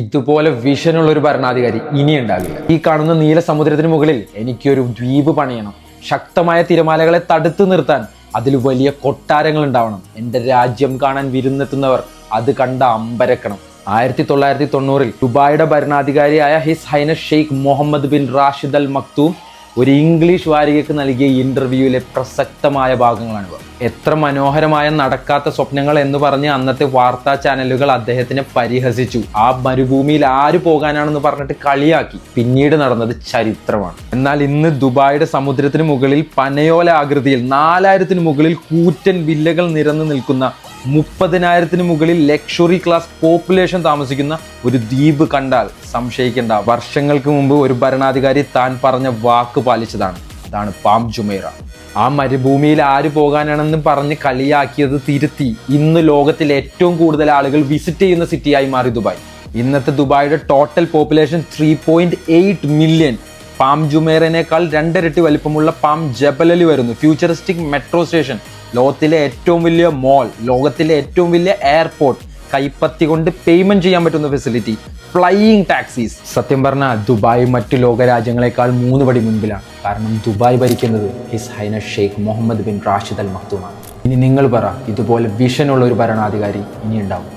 ഇതുപോലെ വിഷനുള്ള ഒരു ഭരണാധികാരി ഇനി ഉണ്ടാകില്ല. ഈ കാണുന്ന നീല സമുദ്രത്തിന് മുകളിൽ എനിക്കൊരു ദ്വീപ് പണിയണം. ശക്തമായ തിരമാലകളെ തടുത്തു നിർത്താൻ അതിൽ വലിയ കൊട്ടാരങ്ങൾ ഉണ്ടാവണം. എൻ്റെ രാജ്യം കാണാൻ വിരുന്നെത്തുന്നവർ അത് കണ്ട അമ്പരക്കണം. 1990 ദുബായിയുടെ ഭരണാധികാരിയായ His Highness Sheikh Mohammed bin Rashid Al Maktoum ഒരു ഇംഗ്ലീഷ് വാരികയ്ക്ക് നൽകിയ ഇന്റർവ്യൂവിലെ പ്രസക്തമായ ഭാഗങ്ങളാണിവ. എത്ര മനോഹരമായ നടക്കാത്ത സ്വപ്നങ്ങൾ എന്ന് പറഞ്ഞ് അന്നത്തെ വാർത്താ ചാനലുകൾ അദ്ദേഹത്തിനെ പരിഹസിച്ചു. ആ മരുഭൂമിയിൽ ആര് പോകാനാണെന്ന് പറഞ്ഞിട്ട് കളിയാക്കി. പിന്നീട് നടന്നത് ചരിത്രമാണ്. എന്നാൽ ഇന്ന് ദുബായിയുടെ സമുദ്രത്തിന് മുകളിൽ പനയോല ആകൃതിയിൽ 4000-ന് മുകളിൽ കൂറ്റൻ വില്ലകൾ നിരന്നു നിൽക്കുന്ന 30,000-ന് മുകളിൽ ലക്ഷറി ക്ലാസ് പോപ്പുലേഷൻ താമസിക്കുന്ന ഒരു ദ്വീപ് കണ്ടാൽ സംശയിക്കേണ്ട. വർഷങ്ങൾക്ക് മുമ്പ് ഒരു ഭരണാധികാരി താൻ പറഞ്ഞ വാക്ക് പാലിച്ചതാണ്. അതാണ് പാം ജുമൈറ. ആ മരുഭൂമിയിൽ ആര് പോകാനാണെന്ന് പറഞ്ഞ് കളിയാക്കിയത് തിരുത്തി ഇന്ന് ലോകത്തിൽ ഏറ്റവും കൂടുതൽ ആളുകൾ വിസിറ്റ് ചെയ്യുന്ന സിറ്റിയായി മാറി ദുബായ്. ഇന്നത്തെ ദുബായിയുടെ ടോട്ടൽ പോപ്പുലേഷൻ 3.8 മില്യൺ. പാം ജുമൈറേനേക്കാൾ 2 ഇരട്ടി വലിപ്പമുള്ള പാം ജബലലി വരുന്നു. ഫ്യൂച്ചറിസ്റ്റിക് മെട്രോ സ്റ്റേഷൻ, ലോകത്തിലെ ഏറ്റവും വലിയ മോൾ, ലോകത്തിലെ ഏറ്റവും വലിയ എയർപോർട്ട്, കൈപ്പത്തി കൊണ്ട് പേയ്മെന്റ് ചെയ്യാൻ പറ്റുന്ന ഫെസിലിറ്റി, ഫ്ലൈയിങ് ടാക്സീസ്. സത്യം പറഞ്ഞാൽ ദുബായ് മറ്റു ലോകരാജ്യങ്ങളെക്കാൾ 3 പടി മുൻപിലാണ്. കാരണം ദുബായ് ഭരിക്കുന്നത് His Highness Sheikh Mohammed bin Rashid Al മക്തൂമാണ്. ഇനി നിങ്ങൾ പറ, ഇതുപോലെ വിഷനുള്ള ഒരു ഭരണാധികാരി ഇനി ഉണ്ടാവും?